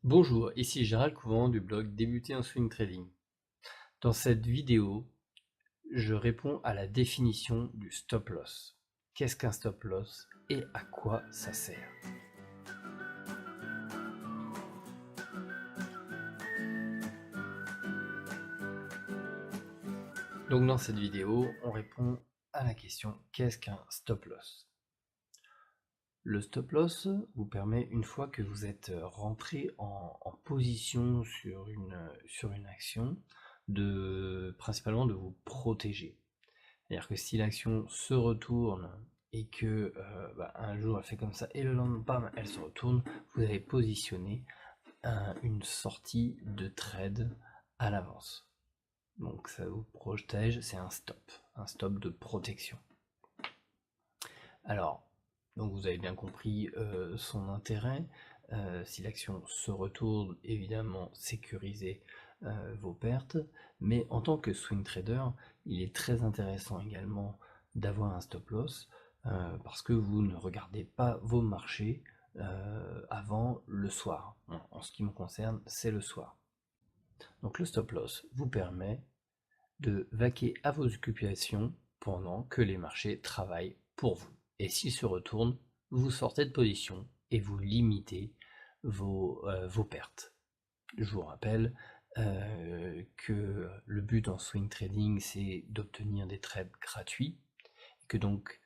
Bonjour, ici Gérald Couvent du blog Débuter en Swing Trading. Dans cette vidéo, je réponds à la définition du stop loss. Qu'est-ce qu'un stop loss et à quoi ça sert? Donc dans cette vidéo, on répond à la question qu'est-ce qu'un stop loss? Le stop loss vous permet, une fois que vous êtes rentré en position sur une action, principalement de vous protéger. C'est-à-dire que si l'action se retourne et que un jour elle fait comme ça et le lendemain, bam, elle se retourne, vous avez positionné une sortie de trade à l'avance. Donc ça vous protège, c'est un stop de protection. Alors, donc vous avez bien compris son intérêt. Si l'action se retourne, évidemment, sécurisez vos pertes. Mais en tant que swing trader, il est très intéressant également d'avoir un stop loss parce que vous ne regardez pas vos marchés avant le soir. En ce qui me concerne, c'est le soir. Donc le stop loss vous permet de vaquer à vos occupations pendant que les marchés travaillent pour vous. Et s'ils se retournent, vous sortez de position et vous limitez vos pertes. Je vous rappelle que le but en swing trading, c'est d'obtenir des trades gratuits, et que donc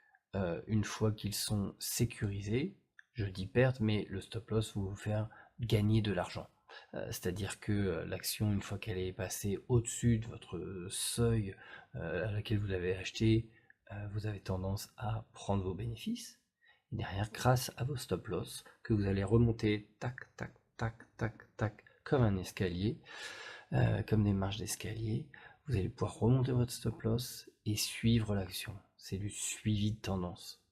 une fois qu'ils sont sécurisés, je dis perte, mais le stop loss va vous faire gagner de l'argent. C'est-à-dire que l'action, une fois qu'elle est passée au-dessus de votre seuil à laquelle vous l'avez acheté, vous avez tendance à prendre vos bénéfices. Et derrière, grâce à vos stop loss, que vous allez remonter tac, tac, tac, tac, tac, comme un escalier, comme des marches d'escalier, vous allez pouvoir remonter votre stop loss et suivre l'action. C'est du suivi de tendance.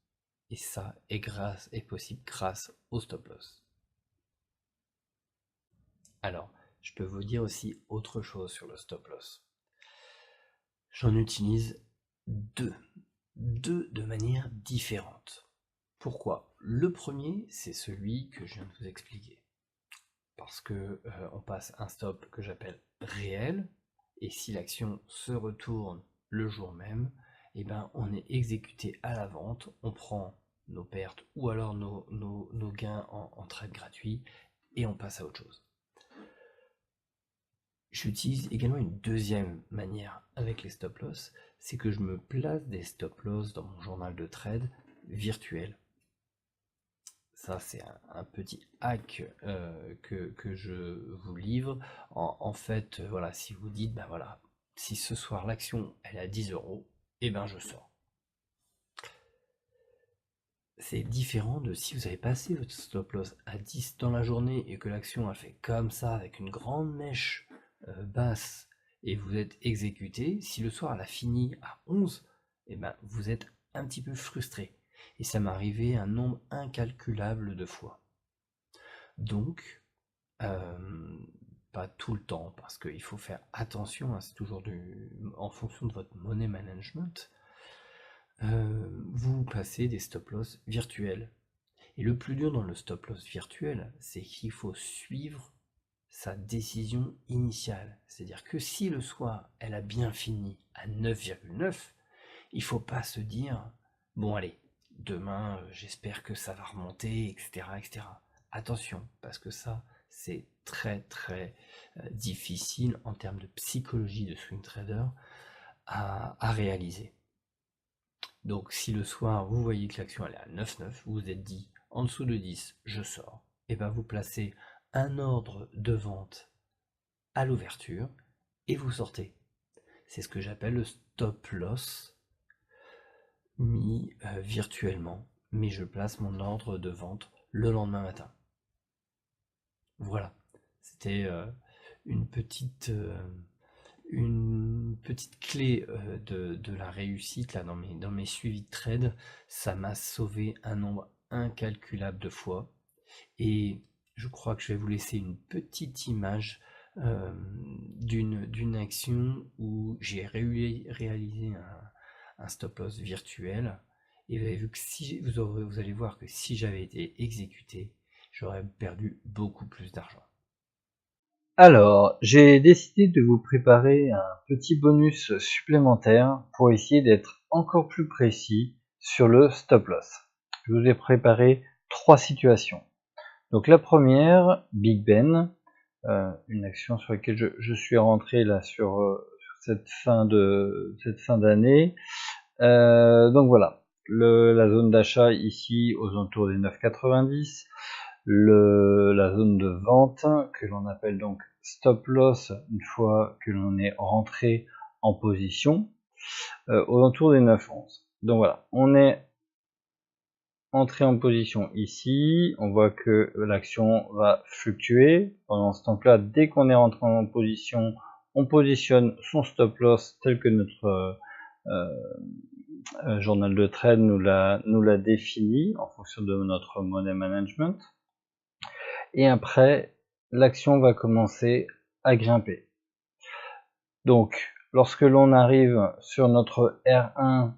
Et ça est possible grâce au stop loss. Alors, je peux vous dire aussi autre chose sur le stop loss. J'en utilise deux de manière différente. Pourquoi? Le premier, c'est celui que je viens de vous expliquer. Parce que on passe un stop que j'appelle réel, et si l'action se retourne le jour même, eh ben, on est exécuté à la vente, on prend nos pertes ou alors nos gains en trade gratuit et on passe à autre chose. J'utilise également une deuxième manière avec les stop loss, c'est que je me place des stop loss dans mon journal de trade virtuel. Ça, c'est un petit hack que je vous livre. En fait, voilà, si vous dites, ben voilà, si ce soir l'action elle est à 10 euros, et ben je sors. C'est différent de si vous avez passé votre stop loss à 10 dans la journée et que l'action a fait comme ça avec une grande mèche basse et vous êtes exécuté. Si le soir elle a fini à 11, et ben vous êtes un petit peu frustré. Et ça m'est arrivé un nombre incalculable de fois. Donc, pas tout le temps, parce qu'il faut faire attention, hein, c'est toujours en fonction de votre money management, vous passez des stop loss virtuels. Et le plus dur dans le stop loss virtuel, c'est qu'il faut suivre sa décision initiale. C'est-à-dire que si le soir, elle a bien fini à 9,9, il ne faut pas se dire, bon allez, demain, j'espère que ça va remonter, etc., etc. Attention, parce que ça, c'est très très difficile en termes de psychologie de swing trader à réaliser. Donc si le soir, vous voyez que l'action elle est à 9,9, vous vous êtes dit, en dessous de 10, je sors, et bien vous placez un ordre de vente à l'ouverture et vous sortez. C'est ce que j'appelle le stop loss mis virtuellement, mais je place mon ordre de vente le lendemain matin. Voilà, c'était une petite clé de la réussite là, dans mes suivis de trade. Ça m'a sauvé un nombre incalculable de fois. Et je crois que je vais vous laisser une petite image d'une action où j'ai réalisé un stop loss virtuel. Et vous avez vu que si vous allez voir que si j'avais été exécuté, j'aurais perdu beaucoup plus d'argent. Alors, j'ai décidé de vous préparer un petit bonus supplémentaire pour essayer d'être encore plus précis sur le stop loss. Je vous ai préparé 3 situations. Donc la première, Big Ben, une action sur laquelle je suis rentré là sur cette fin d'année. Donc voilà, la zone d'achat ici aux alentours des 9,90. La zone de vente que l'on appelle donc stop loss une fois que l'on est rentré en position aux alentours des 9,11. Donc voilà, on est entré en position ici, on voit que l'action va fluctuer pendant ce temps-là. Dès qu'on est rentré en position, on positionne son stop loss tel que notre journal de trade nous l'a défini en fonction de notre money management. Et après, l'action va commencer à grimper. Donc, lorsque l'on arrive sur notre R1,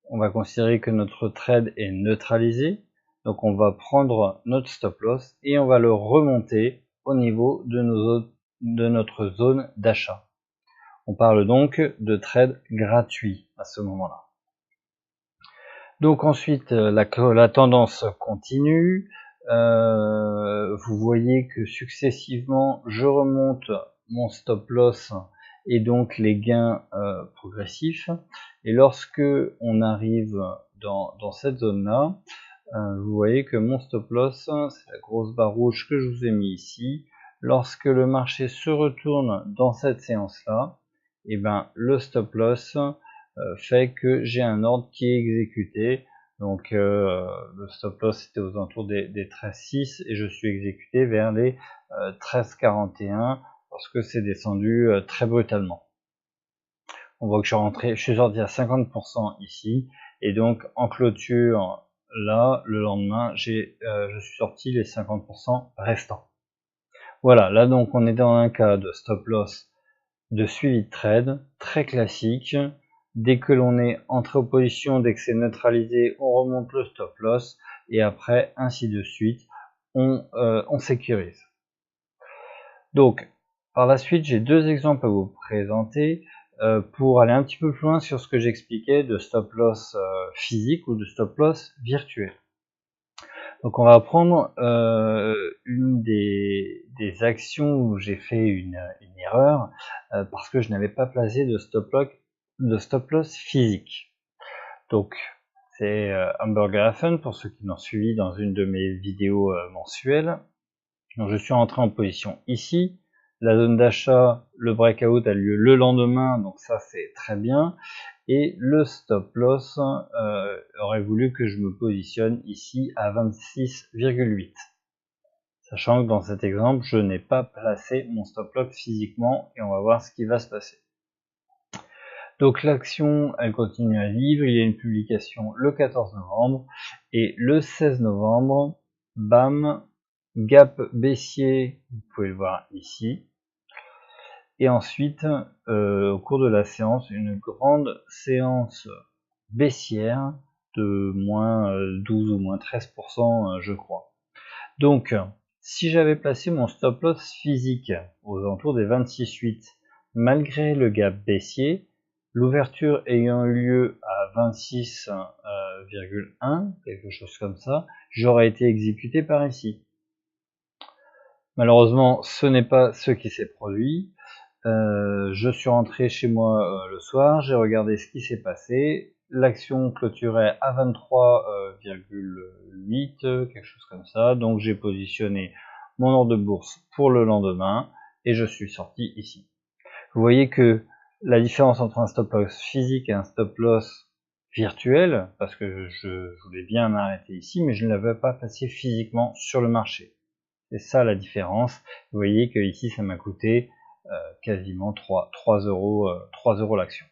on va considérer que notre trade est neutralisé. Donc, on va prendre notre stop loss et on va le remonter au niveau de notre zone d'achat. On parle donc de trade gratuit à ce moment-là. Donc ensuite, la tendance continue. Vous voyez que successivement je remonte mon stop loss et donc les gains progressifs, et lorsque on arrive dans cette zone là, vous voyez que mon stop loss, c'est la grosse barre rouge que je vous ai mis ici. Lorsque le marché se retourne dans cette séance là, et ben le stop loss fait que j'ai un ordre qui est exécuté. Donc le stop loss était aux alentours des 13,6 et je suis exécuté vers les 13,41 parce que c'est descendu très brutalement. On voit que je suis sorti à 50% ici, et donc en clôture là le lendemain je suis sorti les 50% restants. Voilà, là donc on est dans un cas de stop loss de suivi de trade très classique. Dès que l'on est entré en position, dès que c'est neutralisé, on remonte le stop loss et après ainsi de suite on sécurise. Donc par la suite, j'ai deux exemples à vous présenter pour aller un petit peu plus loin sur ce que j'expliquais de stop loss physique ou de stop loss virtuel. Donc on va prendre une des actions où j'ai fait une erreur parce que je n'avais pas placé de stop loss physique. Donc c'est Hamburger Hafen pour ceux qui m'ont suivi dans une de mes vidéos mensuelles. Donc je suis rentré en position ici. La zone d'achat, le breakout a lieu le lendemain, donc ça c'est très bien. Et le stop loss aurait voulu que je me positionne ici à 26,8. Sachant que dans cet exemple, je n'ai pas placé mon stop loss physiquement et on va voir ce qui va se passer. Donc l'action, elle continue à vivre. Il y a une publication le 14 novembre et le 16 novembre, bam, gap baissier, vous pouvez le voir ici. Et ensuite, au cours de la séance, une grande séance baissière de moins 12 ou moins 13%, je crois. Donc, si j'avais placé mon stop loss physique aux alentours des 26,8, malgré le gap baissier, l'ouverture ayant eu lieu à 26,1, quelque chose comme ça, j'aurais été exécuté par ici. Malheureusement, ce n'est pas ce qui s'est produit. Je suis rentré chez moi le soir, j'ai regardé ce qui s'est passé. L'action clôturait à 23,8, quelque chose comme ça. Donc j'ai positionné mon ordre de bourse pour le lendemain et je suis sorti ici. Vous voyez que la différence entre un stop loss physique et un stop loss virtuel, parce que je voulais bien m'arrêter ici, mais je ne l'avais pas placé physiquement sur le marché. C'est ça la différence. Vous voyez que ici ça m'a coûté quasiment 3 euros l'action.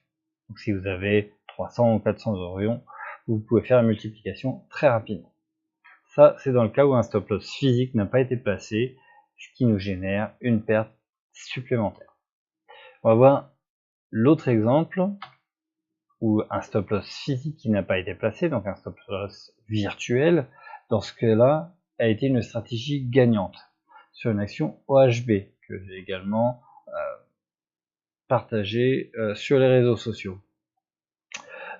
Donc si vous avez 300 ou 400 euros, vous pouvez faire la multiplication très rapidement. Ça, c'est dans le cas où un stop loss physique n'a pas été placé, ce qui nous génère une perte supplémentaire. On va voir l'autre exemple où un stop loss physique qui n'a pas été placé, donc un stop loss virtuel, dans ce cas-là, a été une stratégie gagnante sur une action OHB. que j'ai également partagé sur les réseaux sociaux.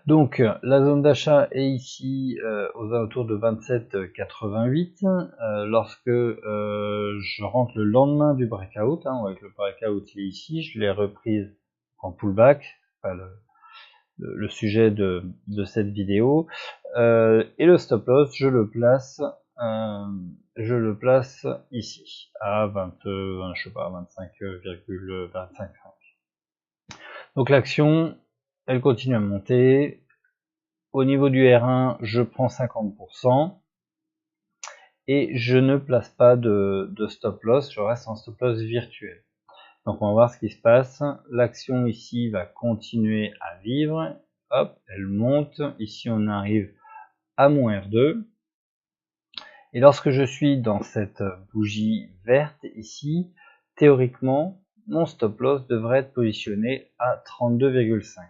Donc la zone d'achat est ici aux alentours de 27,88. Lorsque je rentre le lendemain du breakout, avec le breakout il est ici, je l'ai reprise en pullback, enfin, le sujet de cette vidéo, et le stop loss je le place ici à 25,25. Donc l'action elle continue à monter. Au niveau du R1 je prends 50% et je ne place pas de stop loss, je reste en stop loss virtuel. Donc on va voir ce qui se passe. L'action ici va continuer à vivre. Hop, elle monte. Ici on arrive à mon R2. Et lorsque je suis dans cette bougie verte ici, théoriquement, mon stop loss devrait être positionné à 32,5.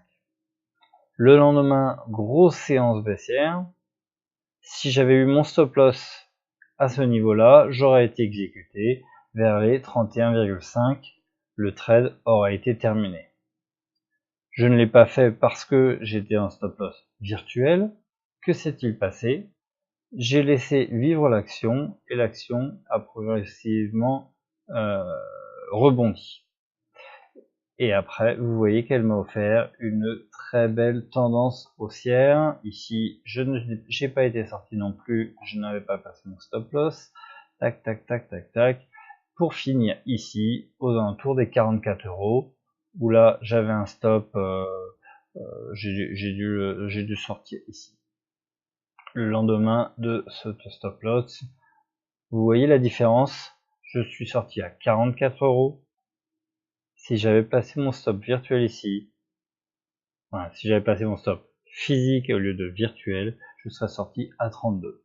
Le lendemain, grosse séance baissière. Si j'avais eu mon stop loss à ce niveau-là, j'aurais été exécuté vers les 31,5. Le trade aurait été terminé. Je ne l'ai pas fait parce que j'étais en stop loss virtuel. Que s'est-il passé? J'ai laissé vivre l'action et l'action a progressivement rebondi. Et après, vous voyez qu'elle m'a offert une très belle tendance haussière. Ici, je n'ai pas été sorti non plus, je n'avais pas passé mon stop loss. Tac, tac, tac, tac, tac. Pour finir ici, aux alentours des 44 €, où là, j'avais un stop, j'ai dû sortir ici. Le lendemain de ce stop loss, vous voyez la différence? Je suis sorti à 44 €. Si j'avais passé mon stop virtuel ici, voilà, si j'avais passé mon stop physique au lieu de virtuel, je serais sorti à 32.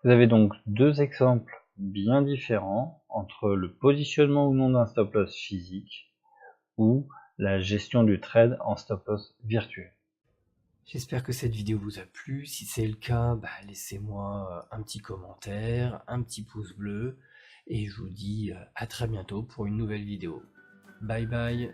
Vous avez donc deux exemples bien différents entre le positionnement ou non d'un stop loss physique ou la gestion du trade en stop loss virtuel. J'espère que cette vidéo vous a plu. Si c'est le cas, laissez-moi un petit commentaire, un petit pouce bleu, et je vous dis à très bientôt pour une nouvelle vidéo. Bye bye.